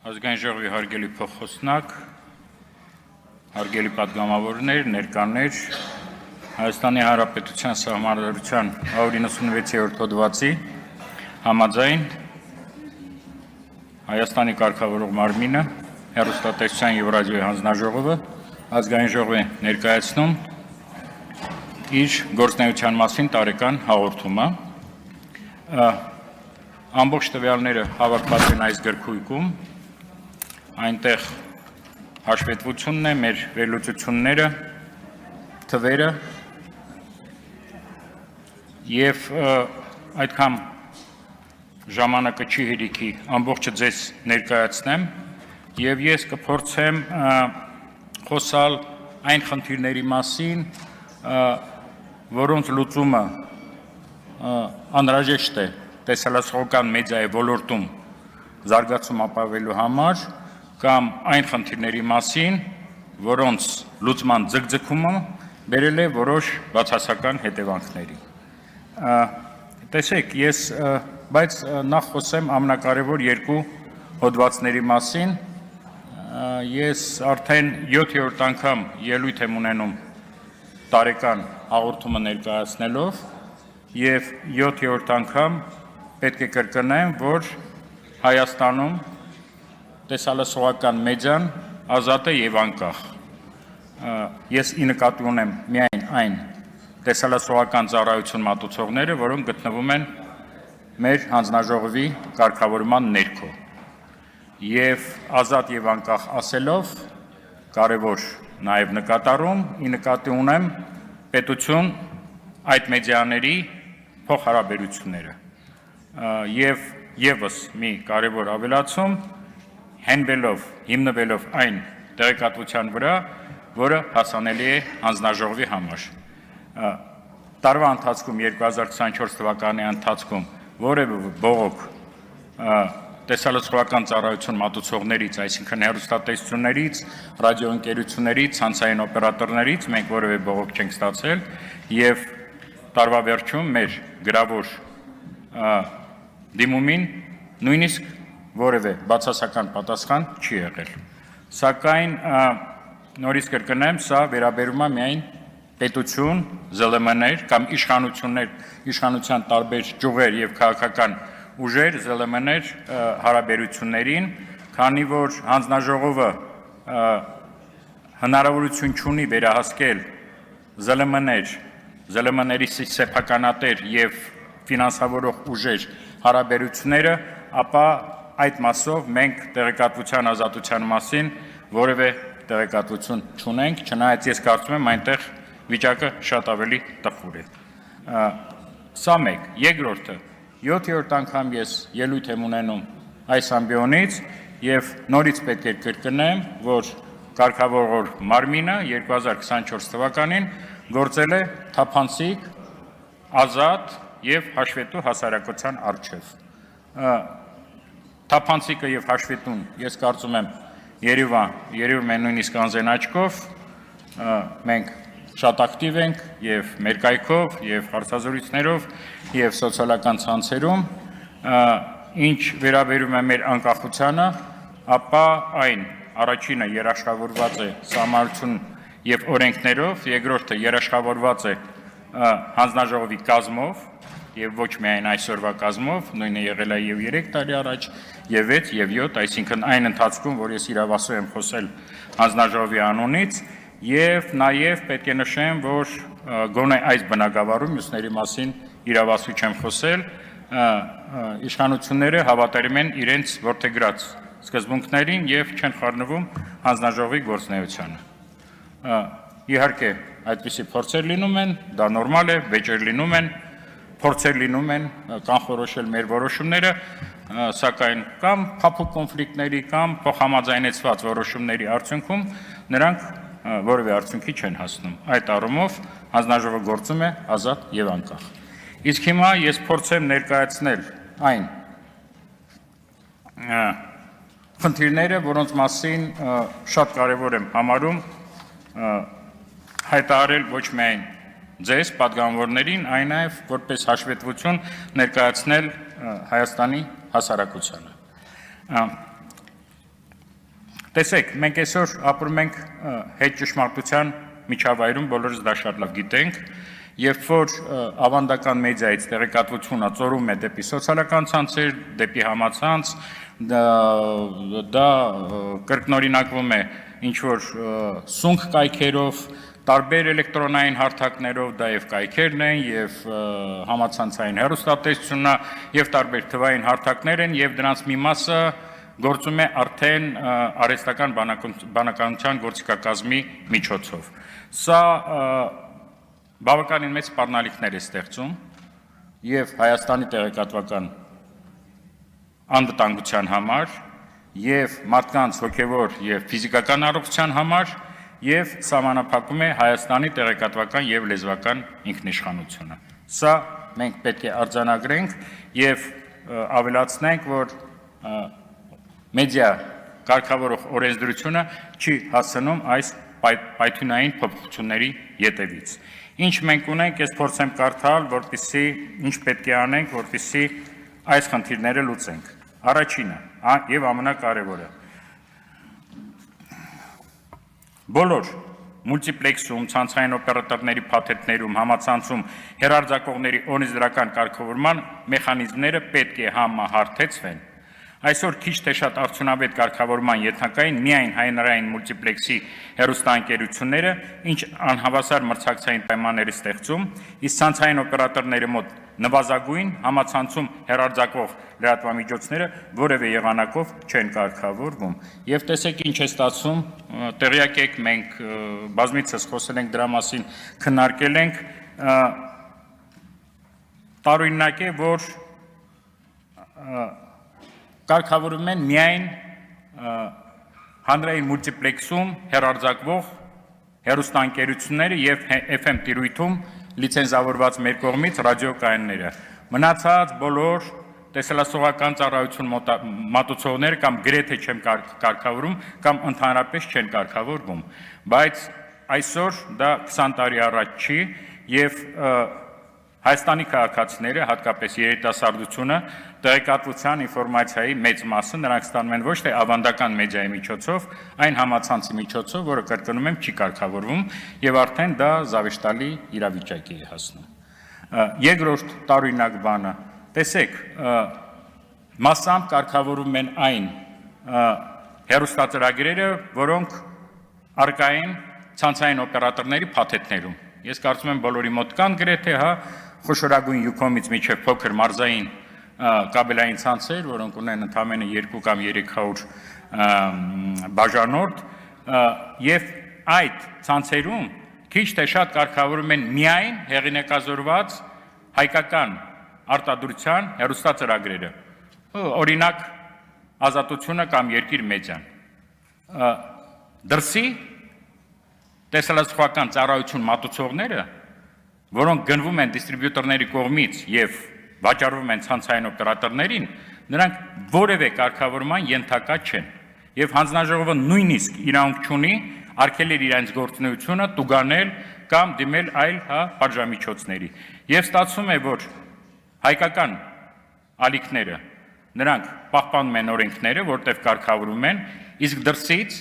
Ազգային ժողովի հարգելի փոխոսնակ, հարգելի պատգամավորներ, ներկաներ, Հայաստանի Հանրապետության Սահմանադրության 196-րդ հոդվածի համաձայն Հայաստանի կարգավորող մարմինը հեռուստատեսության և ռադիոյի հանձնաժողովը Ազգային ժողովի ներկայացնում իր գործունեության մասին տարեկան հաղորդումը։ Ամբողջ տվյալները հավաքված են այս գրքույկում, այնտեղ հաշվետվությունն է, մեր վերլուծությունները, թվերը և այդքան ժամանակը չի հերիքի ամբողջը ձեզ ներկայացնեմ և ես կփորձեմ խոսալ այն խնդիրների մասին, որոնց լուծումը անհրաժեշտ է տեսահոլովակական մեդիայի ոլորտում զարգացում ապավելու համար կամ այն խնդիրների մասին, որոնց լուծման ձգձգումը բերել է որոշ բացասական հետևանքների։ Տեսեք, բայց նախ խոսեմ ամենակարևոր երկու հոդվածների մասին։ Ես արդեն 7-րդ անգամ ելույթ եմ ունենում տարեկան հաղորդումը ներկայացնելով և 7-րդ անգամ պետք է կրկնեմ, որ Հայաստանում տեսահոլովակական մեդիան ազատ է և անկախ։ Ես ի նկատի ունեմ միայն այն տեսահոլովակական ծառայություն մատուցողները, որոնք գտնվում են մեր հանձնաժողովի կարգավորման ներքո։ Եվ ազատ և անկախ ասելով կարևոր նաև նկատառում ի նկատի ունեմ պետություն այդ մեդիաների փոխհարաբերությունները։ Եվ ևս մի կարևոր ավելացում հիմնվելով այն տեղեկատվության վրա, որը հասանելի է հանձնաժողովի համար։ Տարվա ընթացքում 2024 թվականի ընթացքում որևէ բողոք տեսահոլովակական ծառայություն մատուցողներից, այսինքն հեռուստատեսություններից, ռադիոընկերություններից, ցանցային օպերատորներից մենք որևէ բողոք չենք ստացել և տարվա վերջում մեր գրավոր դիմումին նույնիսկ որևէ բացասական պատասխան չի եղել։ Սակայն նորից կրկնեմ, սա վերաբերում է միայն պետություն, ԶԼՄ-ներ կամ իշխանության տարբեր ճյուղեր և քաղաքական ուժեր, ԶԼՄ-ներ հարաբերություններին, քանի որ հանձնաժողովը հնարավորություն չունի վերահասկել ԶԼՄ-ներ, ԶԼՄ-ների սեփականատեր և ֆինանսավորող ուժեր հարաբերությունները, ապա այդ մասով մենք տեղեկատվության ազատության մասին որևէ տեղեկատվություն չունենք, չնայած ես կարծում եմ այնտեղ վիճակը շատ ավելի տխուր է։ Սա մեկ, երկրորդը, 7-րդ անգամ ես ելույթ եմ ունենում այս ամբիոնից և նորից պետք է կրկնեմ, որ կարգավորող մարմինը 2024 թվականին գործել է թափանցիկ, ազատ և հաշվետու հասարակության առջև։ Թափանցիկը և հաշվետուն, ես կարծում եմ, երևում է նույնիսկ անզեն աչքով, մենք շատ ակտիվ ենք և մեր կայքով, և հարցազրույցներով, և սոցիալական ցանցերում, ինչ վերաբերում է մեր անկախությանը, ապա այն առաջինը երաշխավորված է սահմանադրություն և օրենքներով, երկրորդը երաշխավորված է հանձնաժողովի կազմով և ոչ միայն այսօրվա կազմով, նույնը եղել է և 3 տարի առաջ, և 6, և 7, այսինքն այն ընթացքում, որ ես իրավասու եմ խոսել հանձնաժողովի անունից, և նաև պետք է նշեմ, որ գոնե այս բնագավառում մյուսների մասին իրավասու չեմ խոսել, իշխանությունները հավատարիմ են իրենց որդեգրած սկզբունքներին և չեն խառնվում հանձնաժողովի գործունեությանը։ Իհարկե, այդպիսի փորձեր լինում են, դա նորմալ է, վեճեր լինում են, փորձեր լինում են կանխորոշել մեր որոշումները, սակայն կամ փափուկ կոնֆլիկտների կամ փոխհամաձայնեցված որոշումների արդյունքում նրանք որևէ արդյունքի չեն հասնում։ Այդ առումով հանձնաժողովը գործում է ազատ և անկախ։ Իսկ հիմա ես փորձեմ ներկայացնել այն խնդիրները, որոնց մասին շատ կարևոր եմ համարում հայտարարել ոչ միայն ձեզ, պատգամավորներին, այն նաև որպես հաշվետվություն ներկայացնել Հայաստանի հասարակությանը։ Տեսեք, մենք այսօր ապրում ենք հետ ճշմարտության միջավայրում, բոլորս դա շատ լավ գիտենք, երբ որ ավանդական մեդիայից տեղեկատվությունը ծորում է դեպի սոցիալական ցանցեր, դեպի համացանց, դա կրկնօրինակվում է ինչ-որ սունկ կայքերով, տարբեր էլեկտրոնային հարթակներով, դա եւ կայքերն են, եւ համացանցային հեռուստատեսությունն է, եւ տարբեր թվային հարթակներ են, եւ դրանց մի մասը գործում է արդեն արհեստական բանականության գործիքակազմի միջոցով։ Սա բավականին մեծ սպառնալիքներ է ստեղծում եւ Հայաստանի տեղեկատվական անվտանգության համար, եւ մարդկանց հոգեվոր եւ ֆիզիկական առողջության համար, եւ սահմանափակում է Հայաստանի տեղեկատվական եւ լեզվական ինքնիշխանությունը։ Սա մենք պետք է արձանագրենք եւ ավելացնենք, որ մեդիա կարգավորող օրենսդրությունը չի հասնում այս պայթյունային փոփոխությունների ետևից։ Ինչ մենք ունենք, ես փորձեմ կարդալ, որպեսզի ինչ պետք է անենք, որպեսզի այս խնդիրները լուծենք։ Առաջինը եւ ամենակարևորը բոլոր մուլտիպլեքսում, ցանցային օպերատորների փաթեթներում, համացանցում հեռարձակողների օրենսդրական կարգավորման մեխանիզմները պետք է համահարթեցվեն։ Այսօր քիչ թե շատ արդյունավետ կարգավորման ենթակային միայն հայնարային մուլտիպլեքսի հեռուստաընկերությունները, ինչ անհավասար մրցակցային պայմաններ ստեղծում, իսկ ցանցային օպերատորների մոտ նվազագույն համացանցում հեռարձակվող լրատվամիջոցները որևէ եղանակով չեն կարգավորվում։ Եվ տեսեք ինչ է ստացվում, տեղյակ եք, մենք բազմիցս խոսել ենք դրա մասին, քննարկել ենք, տարօրինակ է, որ կարգավորվում են միայն հանրային մուլտիպլեքսում հեռարձակվող հեռուստաընկերությունները եւ FM տիրույթում լիցենզավորված մեր կողմից ռադիոկայանները։ Մնացած բոլոր տեսլասողական ծառայություն մատուցողները կամ գրեթե չեն կարգավորում կամ ընդհանրապես չեն կարգավորվում, բայց այսօր դա 20 տարի առաջ չի եւ Հայաստանի քաղաքացիները, հատկապես երիտասարդությունը, տեղեկատվության ինֆորմացիայի մեծ մասը նրանք ստանում են ոչ թե ավանդական մեդիայի միջոցով, այն համացանցի միջոցով, որը կրկնում եմ չի կարգավորվում եւ արդեն դա զավեշտալի իրավիճակի է հասնում։ Երկրորդ տարօրինակ բանը, տեսեք, մասամբ կարգավորում են այն հեռուստածրագրերը, որոնք առկա են ցանցային օպերատորների փաթեթներում։ Ես կարծում եմ բոլորի մոտ կան գրեթե, խոշորագույն յուքոմից մինչև փոքր մարզային կաբելային ցանցեր, որոնք ունեն ընդամենը 2 կամ 300 բաժանորդ, եւ այդ ցանցերում քիչ թե շատ կարգավորում են միայն հեղինակազորված հայկական արտադրության հեռուստածրագրերը, օրինակ Ազատությունը կամ Երկիր մեդիան։ Դրսի տեսլասողական ծառայություն մատուցողները, որոնք գնվում են դիստրիբյուտորների կողմից եւ վաճառվում են ցանցային օպերատորներին, նրանք որևէ կարգավորման ենթակա չեն եւ հանձնաժողովը նույնիսկ իրավունք չունի արգելել իրենց գործունեությունը տուգանել կամ դիմել այլ պատժամիջոցների։ Եվ ստացվում է, որ հայկական ալիքները նրանք պահպանում են օրենքները, որտեղ կարգավորում են, իսկ դրսից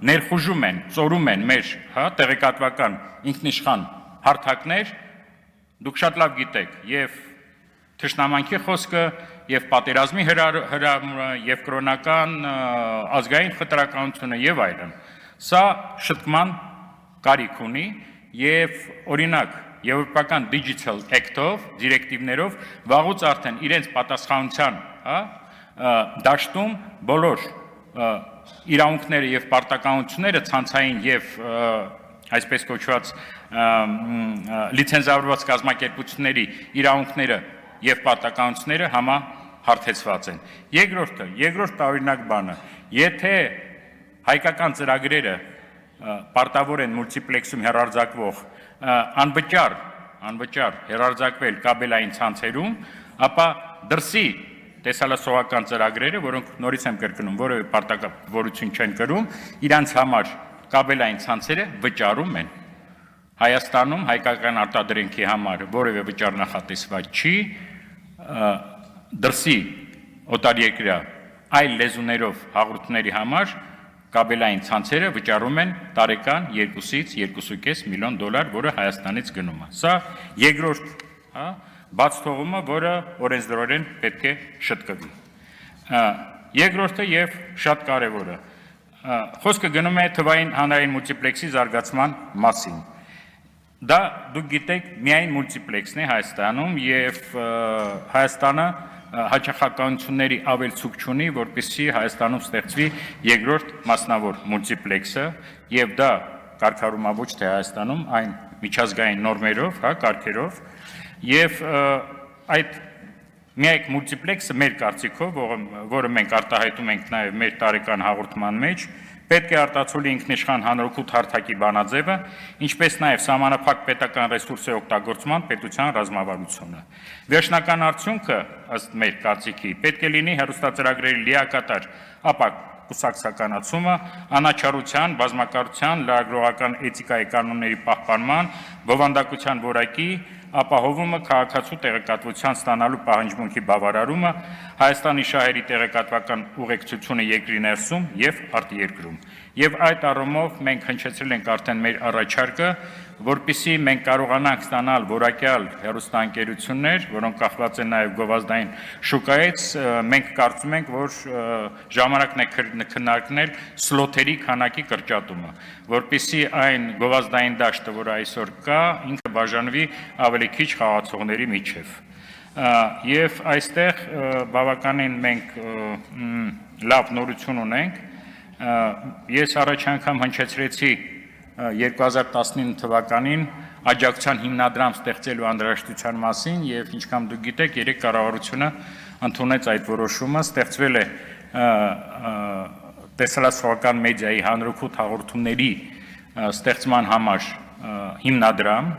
ներխուժում են, ծորում են մեր տեղեկատվական ինքնիշխան հարթակներ, դուք շատ լավ գիտեք, եւ թշնամանքի խոսքը, եւ պատերազմի հրամանը, եւ կրոնական ազգային խտրականությունը եւ այլն։ Սա շտկման կարիք ունի եւ օրինակ Եվրոպական Digital Act-ով, դիրեկտիվներով վաղուց արդեն իրենց պատասխանության, դաշտում բոլոր իրավունքները եւ պարտականությունները ցանցային եւ այսպես կոչված լիցենզավորված կազմակերպությունների իրավունքները եւ պարտականությունները համահարթեցված են։ Երկրորդ տարօրինակ բանը, եթե հայկական ծրագրերը պարտավոր են մուլտիպլեքսում հեռարձակվող անվճար հեռարձակվել կաբելային ցանցերում, ապա դրսի տեսալասողական ծրագրերը, որոնք նորից եմ կրկնում, որևէ պարտավորություն չեն կրում, իրանց համար կաբելային ցանցերը վճարում են։ Հայաստանում հայկական արտադրենքի համար որևէ վճար նախատեսված չի, դրսի օտարերկրյա այլ լեզուներով հաղորդումների համար կաբելային ցանցերը վճարում են տարեկան 2-ից 2.5 միլիոն դոլար, որը Հայաստանից գնում է։ Սա երկրորդ բաց թողումը, որը օրենսդրորեն պետք է շտկվի։ Երկրորդը եւ շատ կարևորը, խոսքը գնում է թվային հանրային մուլտիպլեքսի զարգացման մասին։ Դա դուք գիտեք, միայն մուլտիպլեքսն է Հայաստանում եւ Հայաստանը հաճախականությունների ավելցուկ չունի, որպեսզի Հայաստանում ստեղծվի երկրորդ մասնավոր մուլտիպլեքսը եւ դա կարգավորումա ոչ թե Հայաստանում, այն միջազգային նորմերով, կարգերով եւ այդ միակ մուլտիպլեքսը մեր կարծիքով, որը մենք արտահայտում ենք նաեւ մեր տարեկան հաղորդման մեջ, պետք է արտացոլի ինքնիշխան հանրօգուտ հարթակի բանաձևը, ինչպես նաև սահմանափակ պետական ռեսուրսի օգտագործման պետության ռազմավարությունը։ Վերջնական արդյունքը, ըստ մեր կարծիքի, պետք է լինի հեռուստածրագրերի լիակատար ապակ կուսակցականացումը, անաչառության, բազմակարության, լրագրողական էթիկայի կանոնների պահպանման, բովանդակության որակի ապահովումը, քաղաքացու տեղեկատվության ստանալու պահանջմունքի բավարարումը, Հայաստանի շահերի տեղեկատվական ուղեկցությունը երկրի ներսում եւ արտերկրում։ Եվ այդ առումով մենք հնչեցրել ենք արդեն մեր առաջարկը, որպեսզի մենք կարողանանք ստանալ որակյալ հեռուստաընկերություններ, որոնք կախված են նաև գովազդային շուկայից, մենք կարծում ենք, որ ժամանակն է քննարկնել սլոթերի քանակի կրճատումը, որպեսզի այն գովազդային դաշտը, որը այսօր կա, ինքը բաժանվի ավելի քիչ խաղացողների միջև։ Եվ այստեղ բավականին մենք լավ նորություն ունենք։ Ես առաջ անգամ հնչեցրեցի 2019 թվականին աջակցության հիմնադրամ ստեղծելու անհրաժեշտության մասին եւ ինչքան դուք գիտեք, երեք կառավարությունը ընդունեց այդ որոշումը, ստեղծվել է տեսլասովական մեդիայի հանրօգուտ հաղորդումների ստեղծման համար հիմնադրամ,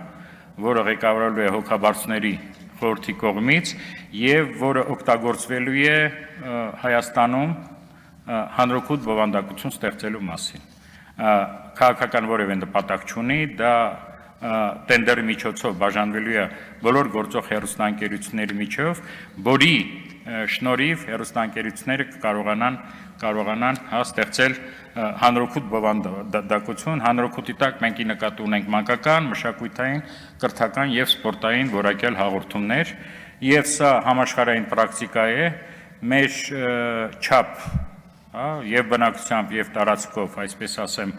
որը ղեկավարելու է հոգաբարձուների խորհրդի կողմից եւ որը օգտագործվելու է Հայաստանում հանրօգուտ բովանդակություն ստեղծելու մասին։ Քաղաքական որևէ նպատակ չունի, դա տենդերի միջոցով բաժանվելու է բոլոր գործող հեռուստաընկերությունների միջով, որի շնորհիվ հեռուստաընկերությունները կարողանան ստեղծել հանրօգուտ բովանդակություն, հանրօգուտի տակ մենք ի նկատի ունենք մանկական, մշակութային, կրթական եւ սպորտային որակյալ հաղորդումներ, եւ սա համաշխարհային պրակտիկա է, մեր չափ եւ բնակչությամբ եւ տարածքով, այսպես ասեմ,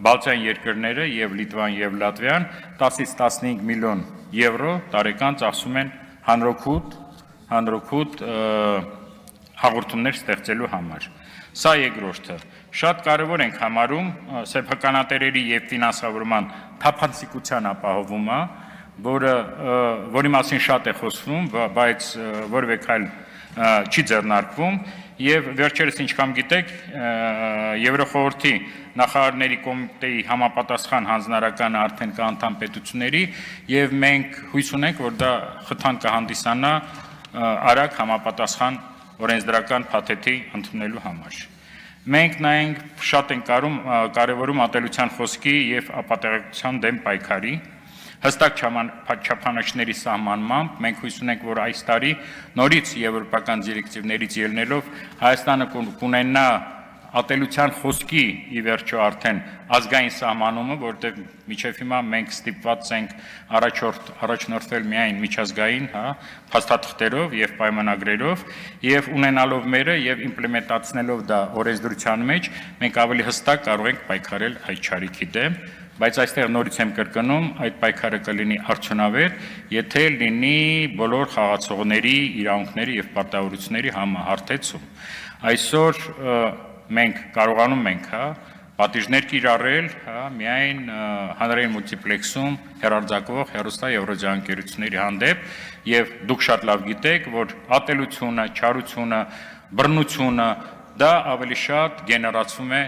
Բալթյան երկրները եւ Լիտվան եւ Լատվիան 10-ից 15 միլիոն եվրո տարեկան ծախսում են հանրօգուտ հաղորդումներ ստեղծելու համար։ Սա երկրորդը։ Շատ կարևոր ենք համարում սեփականատերերի եւ ֆինանսավորման թափանցիկության ապահովումը, որի մասին շատ է խոսվում, բայց որևէ քայլ չի ձեռնարկվում եւ վերջերս ինչքան գիտեք Եվրոխորհրդի նախարարների կոմիտեի համապատասխան հանձնարարականը արդեն կա անդամ պետությունների եւ մենք հույս ունենք, որ դա խթան կհանդիսանա արագ համապատասխան օրենսդրական փաթեթի ընդունելու համար։ Մենք նայենք շատ ենք կարևորում ատելության խոսքի եւ ապատեղեկության դեմ պայքարի հստակ չափանիշների սահմանմամբ մենք հույս ունենք, որ այս տարի նորից եվրոպական դիրեկտիվներից ելնելով Հայաստանը կունենա ատելության խոսքի ի վերջո արդեն ազգային սահմանումը, որտեղ միջև հիմա մենք ստիպված ենք առաջնորդվել միայն միջազգային փաստաթղթերով եւ պայմանագրերով եւ ունենալով մերը եւ իմպլեմենտացնելով դա օրենսդրության մեջ մենք ավելի հստակ կարող ենք պայքարել այդ չարիքի դեմ, բայց այստեղ նորից եմ կրկնում, այդ պայքարը կլինի արդյունավետ, եթե լինի բոլոր խաղացողների իրավունքների եւ պարտավորությունների համահարթեցում։ Այսօր մենք կարողանում ենք պատիժներ կիրառել միայն հանրային մուլտիպլեքսում հեռարձակվող հեռուստա եւ ռադիոընկերությունների հանդեպ եւ դուք շատ լավ գիտեք, որ ատելությունը, չարությունը, բռնությունը դա ավելի շատ գեներացվում է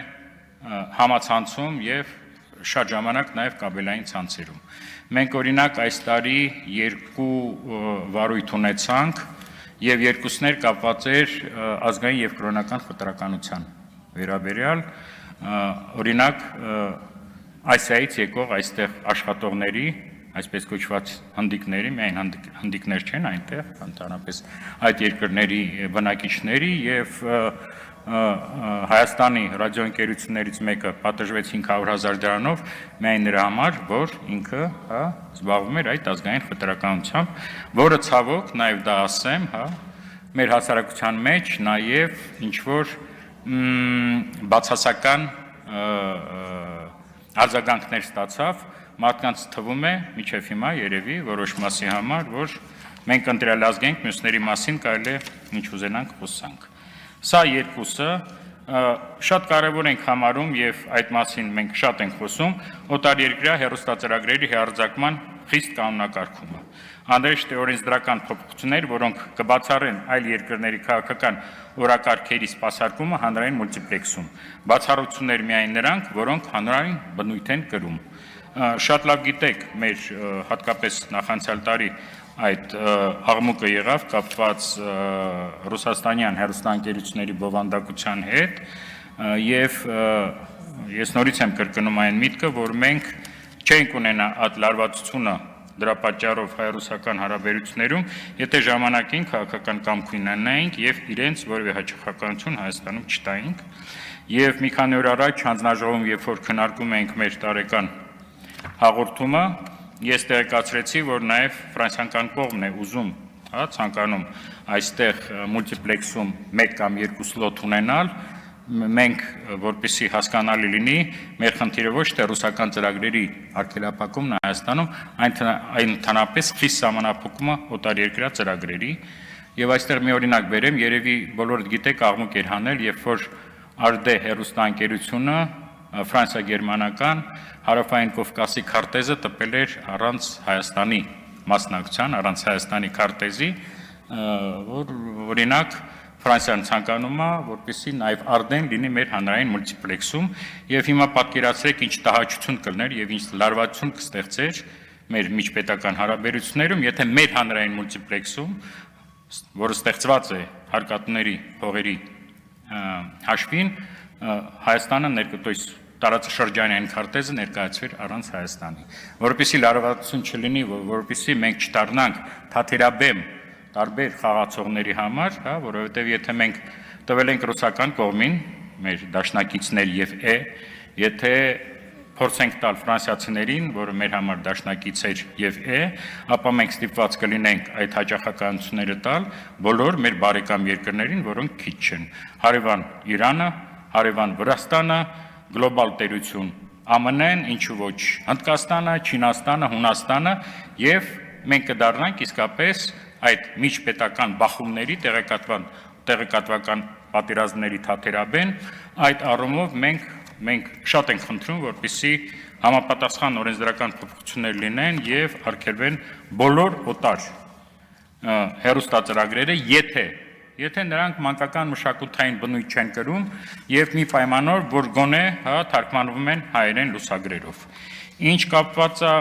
համացանցում եւ շատ ժամանակ նաեւ կաբելային ցանցերում։ Մենք օրինակ այս տարի 2 վարույթ ունեցանք եւ երկուսներ կապված էր ազգային եւ կրոնական խտրականության վերաբերյալ, օրինակ Ասիայից եկող այստեղ աշխատողների, այսպես կոչված հնդիկների, միայն հնդիկներ չեն այնտեղ, ընդհանրապես այդ երկրների բնակիչների եւ Հայաստանի ռադիոընկերություններից մեկը պատժվեց 500,000 դրանով միայն նրա համար, որ ինքը զբաղվում էր այդ ազգային խտրականությամբ, որը ցավոք, նաև դա ասեմ, մեր հասարակության մեջ նաև ինչ-որ բացասական արձագանքներ ստացավ, մարդկանց թվում է, մինչև հիմա երևի որոշ մասի համար, որ մենք ընտրյալ ազգ ենք, մյուսների մասին կարելի է ինչ ուզենանք խոսանք։ Սա երկուսը շատ կարևոր ենք համարում եւ այդ մասին մենք շատ ենք խոսում օտարերկրյա հեռուստածրագրերի հիարձակման խիստ կանոնակարգումը։ Անհրաժեշտ է օրենսդրական փոփոխություններ, որոնք կբացառեն այլ երկրների քաղաքական օրակարգերի սպասարկումը հանրային մուլտիպլեքսում։ Բացառություններ միայն նրանք, որոնք հանրային բնույթ են կրում։ Շատ լավ գիտեք, մեր հատկապես նախանցյալ տարի այդ աղմուկը եղավ կապված ռուսաստանյան հեռուստաընկերությունների բովանդակության հետ եւ ես նորից եմ կրկնում այն միտքը, որ մենք չենք ունենա այդ լարվածությունը դրա պատճառով հայ-ռուսական հարաբերություններում, եթե ժամանակին քաղաքական կամքույն անենք եւ իրենց որևէ հաճախականություն Հայաստանում չտայինք եւ մի քանի օր առաջ հանձնաժողովում երբ որ քննարկում ենք մեր տարեկան հաղորդումը ես տեղեկացրեցի, որ նաև ֆրանսիական կողմն է ուզում, ցանկանում այստեղ մուլտիպլեքսում 1 կամ 2 սլոտ ունենալ, մենք որպեսզի հասկանալի լինի, մեր խնդիրը ոչ թե ռուսական ծրագրերի արգելափակումն Հայաստանում, այն ընդհանրապես խիստ սահմանափակումը օտարերկրյա ծրագրերի, եւ այստեղ մի օրինակ բերեմ, երևի բոլորդ գիտեք աղմուկ էր հանել, երբ որ ARD հեռուստաընկերությունը ֆրանսիա-գերմանական հարավային Կովկասի քարտեզը տպել էր առանց Հայաստանի մասնակցության, առանց Հայաստանի քարտեզի, որ օրինակ Ֆրանսիան ցանկանում է, որպեսզի նաև ARD-ն լինի մեր հանրային մուլտիպլեքսում, եւ հիմա պատկերացրեք ինչ տհաճություն կլներ եւ ինչ լարվածություն կստեղծեր մեր միջպետական հարաբերություններում, եթե մեր հանրային մուլտիպլեքսում, որը ստեղծված է հարկատուների փողերի հաշվին, Հայաստանը ներկայիս տարածաշրջանային քարտեզը ներկայացվեր առանց Հայաստանի, որպեսզի լարվածություն չլինի, որպեսզի մենք չդառնանք թաթերաբեմ տարբեր խաղացողների համար, որովհետև եթե մենք տվել ենք ռուսական կողմին, մեր դաշնակիցներ եւ եթե փորձենք տալ ֆրանսիացիներին, որը մեր համար դաշնակից էր եւ ապա մենք ստիպված կլինենք այդ հաճախականությունները տալ բոլոր մեր բարեկամ երկրներին, որոնք քիչ չեն։ Հարևան Իրանը, հարևան Վրաստանը, գլոբալ տերություն ԱՄՆ-ն, ինչու ոչ Հնդկաստանը, Չինաստանը, Հունաստանը եւ մենք կդառնանք իսկապես այդ միջպետական բախումների տեղեկատվական պատերազմների թաթերաբեն, այդ առումով մենք շատ ենք խնդրում, որպեսզի համապատասխան օրենսդրական փոփոխություններ լինեն եւ արգելվեն բոլոր օտար հեռուստածրագրերը, եթե նրանք մանկական մշակութային բնույթ չեն կրում եւ մի պայմանով, որ գոնե թարգմանվում են հայերեն լուսագրերով։ Ինչ կապված է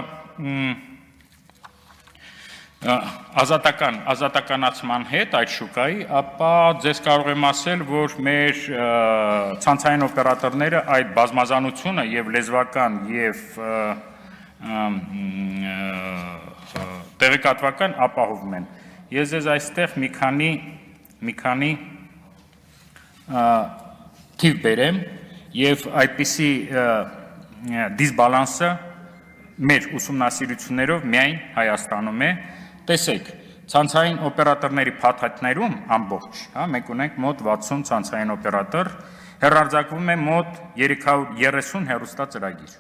ազատականացման հետ այդ շուկայի, ապա ձեզ կարող եմ ասել, որ մեր ցանցային օպերատորները այդ բազմազանությունը եւ լեզվական եւ տեղեկատվական ապահովում են։ Ես ձեզ այստեղ մի քանի թիվ բերեմ եւ այդպիսի դիսբալանսը մեր ուսումնասիրություններով միայն Հայաստանում է։ Տեսեք, ցանցային օպերատորների փաթաթներում ամբողջ, մենք ունենք մոտ 60 ցանցային օպերատոր, հեռարձակվում է մոտ 330 հեռուստածրագիր,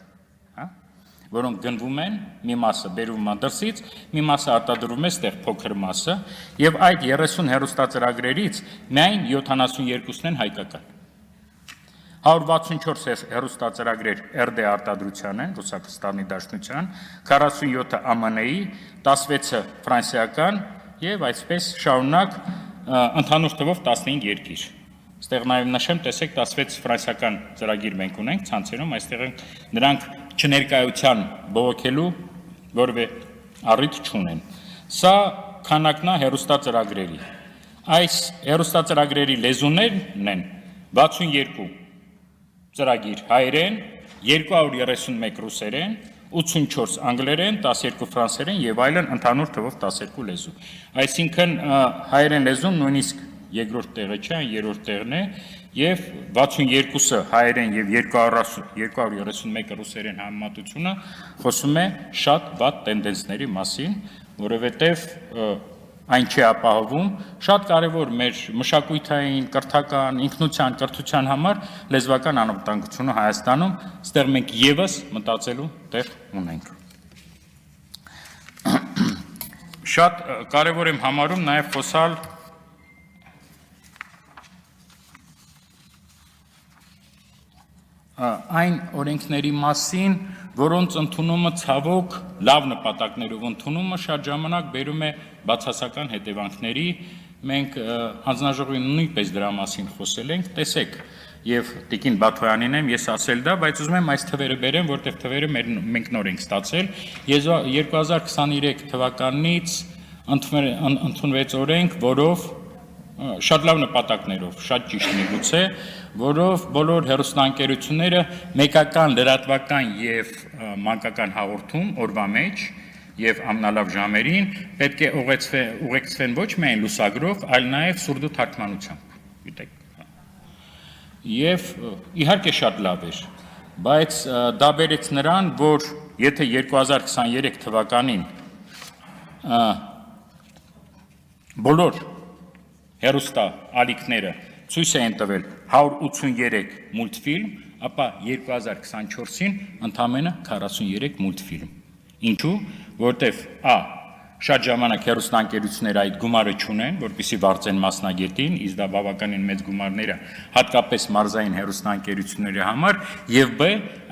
որոնք գնվում են, մի մասը բերվում է դրսից, մի մասը արտադրվում է ստեղ փոքր մասը, եւ այդ 30 հեռուստածրագրերից միայն 72-ն են հայկական։ 164 հեռուստածրագրեր RD արտադրության են, Ռուսաստանի Դաշնության, 47-ը ԱՄՆ-ի, 16-ը ֆրանսիական եւ այսպես շարունակ ընդհանուր թվով 15 երկիր։ Այստեղ նաեւ նշեմ, տեսեք 16 ֆրանսիական ծրագիր մենք ունենք ցանցերում, այստեղ նրանք չներկայության բողոքելու որևէ առիթ չունեն։ Սա քանակն է հեռուստածրագրերի։ Այս հեռուստածրագրերի լեզուներն են 62 ծրագիր հայերեն, 231 ռուսերեն, 84 անգլերեն, 12 ֆրանսերեն եւ այլն ընդհանուր թվով 12 լեզու։ Այսինքն հայերեն լեզուն նույնիսկ երկրորդ տեղը չէ, երրորդ տեղն է եւ 62-ը հայերեն եւ 231-ը ռուսերեն համեմատությունը խոսում է շատ վատ տենդենսների մասին, որովհետեւ այն չի ապահովում, շատ կարևոր մեր մշակութային, կրթական, ինքնության, կրթության համար լեզվական անվտանգությունը Հայաստանում, ստեղ մենք եւս մտածելու տեղ ունենք։ Շատ կարևոր եմ համարում նաեւ խոսալ այն օրենքների մասին, որոնց ընդունումը ցավոք լավ նպատակներով ընդունումը շատ ժամանակ բերում է բացասական հետևանքների, մենք հանձնաժողովի նույնպես դրա մասին խոսել ենք, տեսեք, եւ Տիկին Բաթոյանին եմ ես ասել դա, բայց ուզում եմ այս թվերը բերեմ, որտեղ թվերը մենք նոր ենք ստացել, 2023 թվականից ընդունվեց օրենք, որով շատ լավ նպատակներով, շատ ճիշտ միգուցե, որով բոլոր հեռուստաընկերությունները մեկական լրատվական եւ մանկական հաղորդում օրվա մեջ եւ ամենալավ ժամերին պետք է ուղեկցվեն ոչ միայն լուսագրով, այլ նաեւ սուրդո թարգմանությամբ, գիտեք։ Եվ իհարկե շատ լավ էր, բայց դա բերեց նրան, որ եթե 2023 թվականին բոլոր հեռուստա ալիքները ցույց էին տվել 183 մուլտֆիլմ, ապա 2024-ին ընդամենը 43 մուլտֆիլմ։ Ինչու՞, որտեվ շատ ժամանակ հեռուստաընկերությունները այդ գումարը չունեն, որպեսզի վարձեն մասնագետին, իսկ դա բավականին մեծ գումարներ է, հատկապես մարզային հեռուստաընկերությունների համար, եւ բ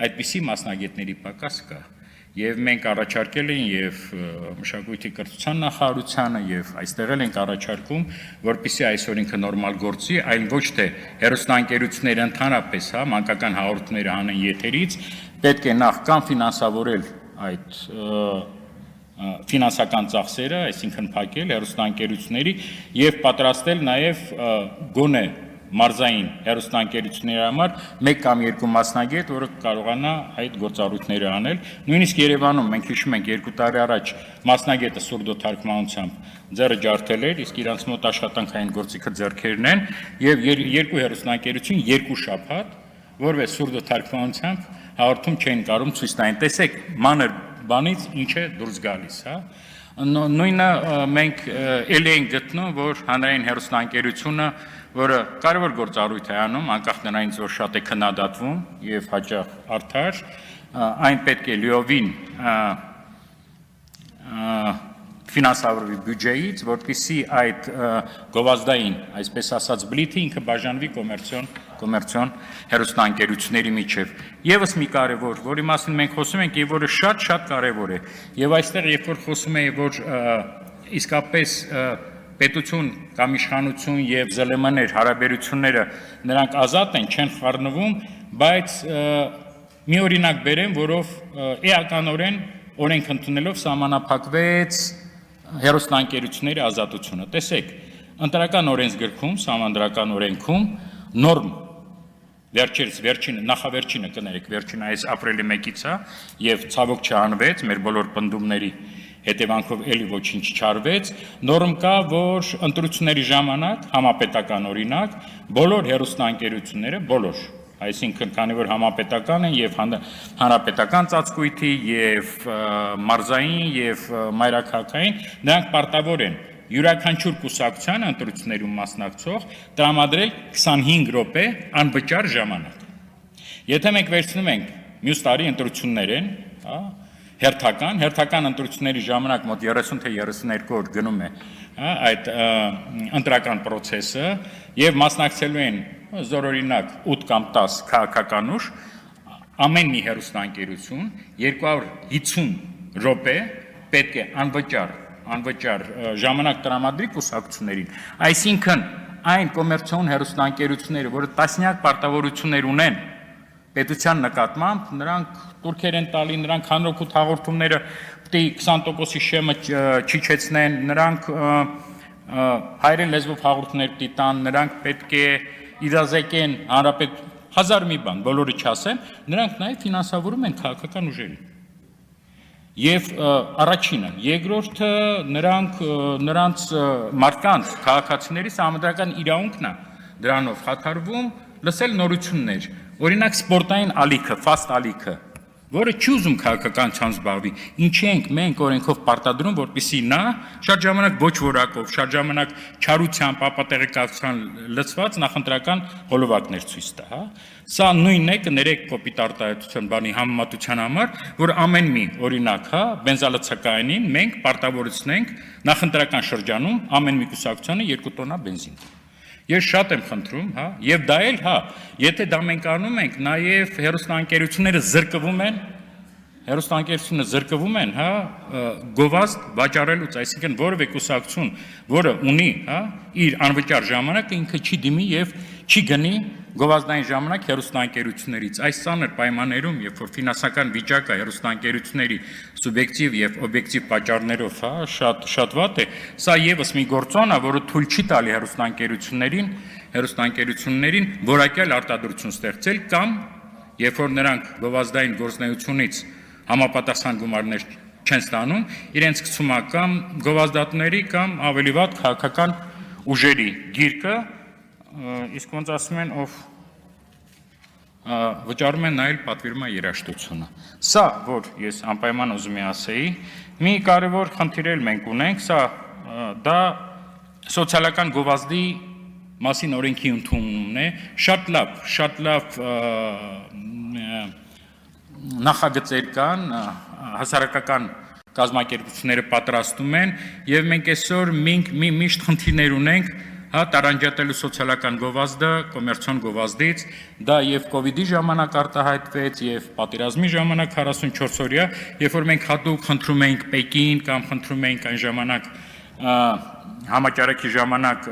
այդպիսի մասնագետների պակաս կա։ Եվ մենք առաջարկել ենք եւ մշակույթի կրթության նախարարությանը եւ այստեղ էլ ենք առաջարկում, որպեսզի այս օրենքը նորմալ գործի, այլ ոչ թե հեռուստաընկերությունները ընդհանրապես, մանկական հաղորդումները անեն եթերից, պետք է նախ կամ ֆինանսավորել այդ ֆինանսական ծախսերը, այսինքն փակել հեռուստաընկերությունների եւ պատրաստել նաեւ գոնե մարզային հեռուստաընկերությունների համար մեկ կամ երկու մասնագետ, որը կարողանա այդ գործառույթները անել։ Նույնիսկ Երևանում մենք հիշում ենք 2 տարի առաջ մասնագետը սուրդո թարգմանությամբ ձեռը ջարդել էր, իսկ իրանց մոտ աշխատանքային գործիքը ձեռքերն են, եւ երկու հեռուստաընկերություն 2 շաբաթ, որը սուրդո թարգմանությամբ հաղորդում չէին կարող ցույց տային։ Տեսեք, մանր բանից ինչ է դուրս գալիս, Նույնը մենք ելի ենք գտնում, որ հանրային հեռուստաընկերությունը, որը կարևոր գործառույթ է անում, անկախ նրանից, որ շատ է քննադատվում եւ հաճախ արդար, այն պետք է լիովին ֆինանսավորվի բյուջեից, որպեսզի այդ գովազդային, այսպես ասած, բլիթը ինքը բաժանվի կոմերցիոն հեռուստաընկերությունների միջև։ Եվս մի կարևոր, որի մասին մենք խոսում ենք եւ որը շատ կարևոր է։ Եվ այստեղ, երբ որ խոսում է, որ իսկապես պետություն կամ իշխանություն եւ ԶԼՄ-ներ հարաբերությունները նրանք ազատ են, չեն խառնվում, բայց մի օրինակ բերեմ, որով էականորեն օրենք ընդունելով սահմանափակվեց հեռուստաընկերությունների ազատությունը։ Տեսեք, ընտրական օրենսգրքում, սահմանադրական օրենքում նորմ նախավերջինը կներեք, վերջինը այս ապրիլի 1-ից է եւ ցավոք չանվեց մեր բոլոր պնդումների հետևանքով էլի ոչինչ չարվեց, նորմ կա, որ ընտրությունների ժամանակ համապետական օրինակ բոլոր հեռուստաընկերությունները, բոլոր, այսինքն քանի որ համապետական են եւ հանրապետական ծածկույթի եւ մարզային եւ մայրաքաղաքային, նրանք պարտավոր են յուրաքանչյուր կուսակցության ընտրություններում մասնակցող տրամադրել 25 րոպե անվճար ժամանակ։ Եթե մենք վերցնում ենք մյուս տարի ընտրություններ են, հերթական ընտրությունների ժամանակ մոտ 30 թե 32 օր գնում է այդ ընտրական process-ը եւ մասնակցելու են զորօրինակ 8 կամ 10 քաղաքական ուժ, ամեն մի հեռուստաընկերություն 250 րոպե պետք է անվճար ժամանակ տրամադրի կուսակցություններին, այսինքն այն կոմերցիոն հեռուստաընկերությունները, որը տասնյակ պարտավորություններ ունեն պետության նկատմամբ, նրանք турքեր են տալի, նրանք հանրօգուտ հաղորդումները պետք է 20%-ի շեմը չիջեցնեն, նրանք հայերեն լեզվով հաղորդումներ պետք է տան, նրանք պետք է իրազեկեն հանրապետ հազար մի բան, բոլորը չասեմ, նրանք նաև ֆինանսավորում են քաղաքական ուժերին։ Եվ առաջինը, երկրորդը նրանց մարդկանց քաղաքացիների սահմանադրական իրավունքն է դրանով խաթարվում լսել նորություններ, օրինակ սպորտային ալիքը, ֆաստ ալիքը, որը չի ուզում քաղաքականությամբ զբաղվի, ինչի ենք մենք օրենքով պարտադրում, որպեսզի նա շատ ժամանակ ոչ որակով, շատ ժամանակ չարությամբ, ապատեղեկացության լցված նախընտրական հոլովակներ ցույց տա, հա։ Սա նույնն է կներեք կոպիտ արտահայտության բանի համեմատության համար, որ ամեն մի օրինակ, հա, բենզալցակայանին մենք պարտավորեցնենք նախընտրական շրջանում ամեն մի կուսակցությանը 2 տոննա բենզին։ Ես շատ եմ խնդրում, հա, եւ դա էլ, հա, եթե դա մենք անում ենք, նաեւ հերոստանգերությունները զրկվում են, հա, գովազդ վաճառելուց, այսինքն որևէ կուսակցություն, որը ունի, հա, իր անվճար ժամանակը ինքը չի դիմի եւ չի գնի գովազդային ժամանակ հերոստանգերություններից։ Այս ցաներ պայմաններում, երբ որ ֆինանսական վիճակը հերոստանգերությունների սուբյեկտիվ եւ օբյեկտիվ պատճառներով, հա, շատ վատ է, սա եւս մի գործոն է, որը թույլ չի տալի հերոստանգերություններին որակյալ արտադրություն ստեղծել կամ երբ որ նրանք գովազդային գործունեությունից համապատասխան գումարներ չեն ստանում, իրենց գցում է կամ գովազդատների կամ ավելի վատ քաղաքական ուժերի գիրկը, իսկ ոնց ասում են, ով վճարում են նայել պատվիրման երաժշտությունը։ Սա, որ ես անպայման ուզում եմ ասեի, մի կարևոր խնդիր էլ մենք ունենք, սա դա սոցիալական գովազդի մասին օրենքի ընդունումն է, շատ լավ նախագծեր կան, հասարակական կազմակերպությունները պատրաստում են եւ մենք այսօր միշտ խնդիրներ ունենք, հա, տարանջատելու սոցիալական գովազդը կոմերցիոն գովազդից, դա եւ կոവിഡ്ի ժամանակ արտահայտվեց եւ պատերազմի ժամանակ 44 օրյա, երբ որ մենք հատուկ խնդրում էինք Պեկին կամ խնդրում էինք այն ժամանակ համաճարակի ժամանակ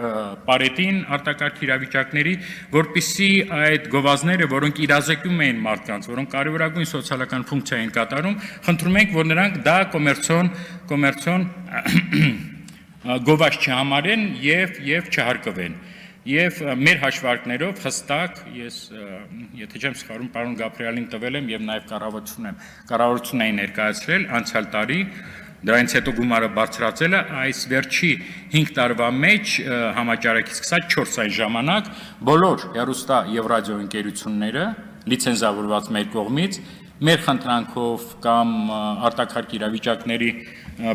Պարետին արտակարգ իրավիճակների, որպեսզի այդ գովազդները, որոնք իրազեկում էին մարդկանց, որոնք կարևորագույն սոցիալական ֆունկցիա են կատարում, խնդրում ենք, որ նրանք դա կոմերցիոն գովազդ չհամարեն եւ չհարկվեն։ Եվ մեր հաշվարկներով հստակ ես եթե չեմ սխալվում պարոն Գաբրիելին տվել եմ եւ նաեւ կառավարությունն էին ներկայացրել անցյալ տարի դրանից հետո գումարը բարձրացել է այս վերջի 5 տարվա մեջ համաճարակից սկսած 4 այն ժամանակ բոլոր հեռուստա եւ ռադիո ընկերությունները լիցենզավորված մեր կողմից մեր խնդրանքով կամ արտակարգ իրավիճակների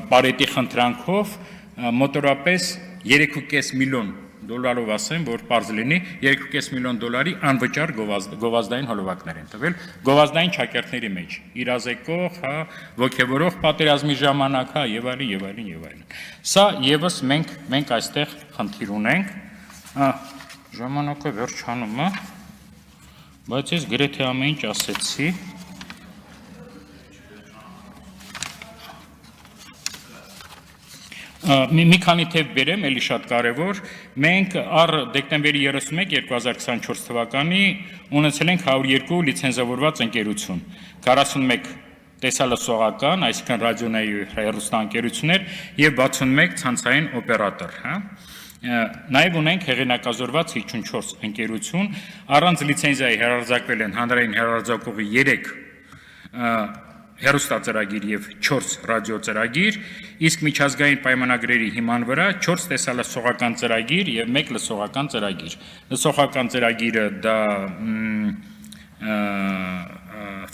Պարետի խնդրանքով մոտորապես 3.5 միլիոն դոլարով ասեմ, որ պարզ լինի 2.5 միլիոն դոլարի անվճար գովազդային հոլովակներ են տվել գովազդային ճակերտների մեջ իրազեկող, հա, ոգևորող պատերազմի ժամանակ, հա, եւ այլն։ Սա եւս մենք այստեղ խնդիր ունենք, ժամանակը վերջանում է, բայց ես գրեթե ամեն ինչ ասեցի։ Մի քանի թեւ բերեմ, էլի շատ կարևոր, մենք առ դեկտեմբերի 31, 2024 թվականի ունեցել ենք 102 լիցենզավորված ընկերություն, 41 տեսալսողական, այսինքն ռադիոյի հեռուստաընկերություններ եւ 61 ցանցային օպերատոր, հա։ Նաեւ ունենք հեղինակազորված 54 ընկերություն, առանց լիցենզիայի հեռարձակվել են հանրային հեռարձակողի 3 հեռուստածրագիր եւ 4 ռադիոծրագիր, իսկ միջազգային պայմանագրերի հիման վրա 4 տեսալսողական ծրագիր եւ 1 լսողական ծրագիր։ Լսողական ծրագիրը դա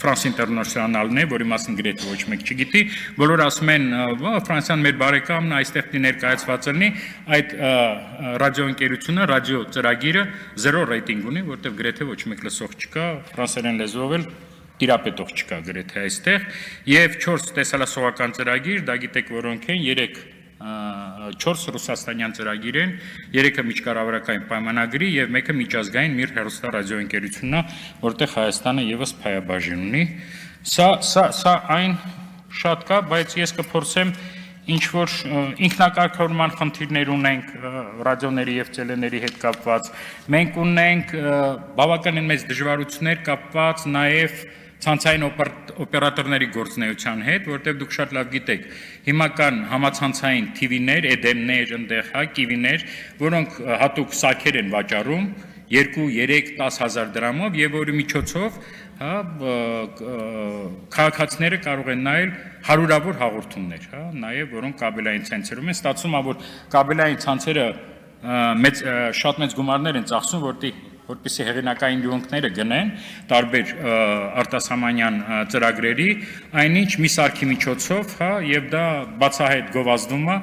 France International-ն է, որի մասին գրեթե ոչ մեկ չգիտի, բոլորը ասում են, Ֆրանսիան մեր բարեկամն է, այստեղ պիտի ներկայացված լինի, այդ ռադիոընկերությունը, ռադիո ծրագիրը 0 ռեյտինգ ունի, որտեղ գրեթե ոչ մեկ լսող չկա, ֆրանսերեն լեզվով էլ տիրապետող չկա գրեթե այստեղ, եւ 4 տեսալսողական ծրագիր, դա գիտեք որոնք են, 4 ռուսաստանյան ծրագիր են, 3-ը միջկառավարական պայմանագրի եւ 1-ը միջազգային Միր հեռուստա ռադիոընկերությունն է, որտեղ Հայաստանը եւս փայաբաժին ունի։ Սա այն շատ կա, բայց ես կփորձեմ ինչ որ ինքնակարգավորման խնդիրներ ունենք ռադիոների եւ տելեների հետ կապված։ Մենք ունենք բավականին մեծ դժվարություններ կապված նաեւ ցանցային օպերատորների գործունեության հետ, որտեղ դուք շատ լավ գիտեք, հիմական համացանցային TV-ներ, EDM-ներ, ընդեղ հա, KIV-ներ, որոնք հատուկ սարքեր են վաճառում 2, 3, 10,000 դրամով եւ որի միջոցով, հա, քաղաքացիները կարող են նայել հարյուրավոր հաղորդումներ, հա, նաեւ որոնք կաբելային ցանցերում են, ստացվում է, որ կաբելային ցանցերը շատ մեծ գումարներ են ծախսում, որպեսզի հեղինակային դյունքները գնեն տարբեր արտասահմանյան ծրագրերի, այնինչ մի սարքի միջոցով, հա, եւ դա բացահայտ գովազդում է,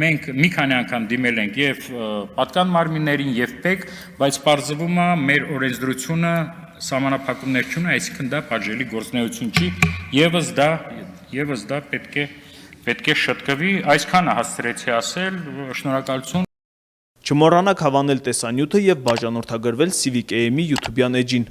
մենք մի քանի անգամ դիմել ենք եւ պատկան մարմիններին եւ ՊԵԿ, բայց պարզվում է մեր օրենսդրությունը սահմանափակումներ չունի, այսինքն դա պատժելի գործունեություն չի, եւս դա պետք է շտկվի, այսքանը հասցրեցի ասել, շնորհակալություն։ Չմոռանաք հավանել տեսանյութը եւ բաժանորդագրվել Civic AM-ի YouTube-յան էջին։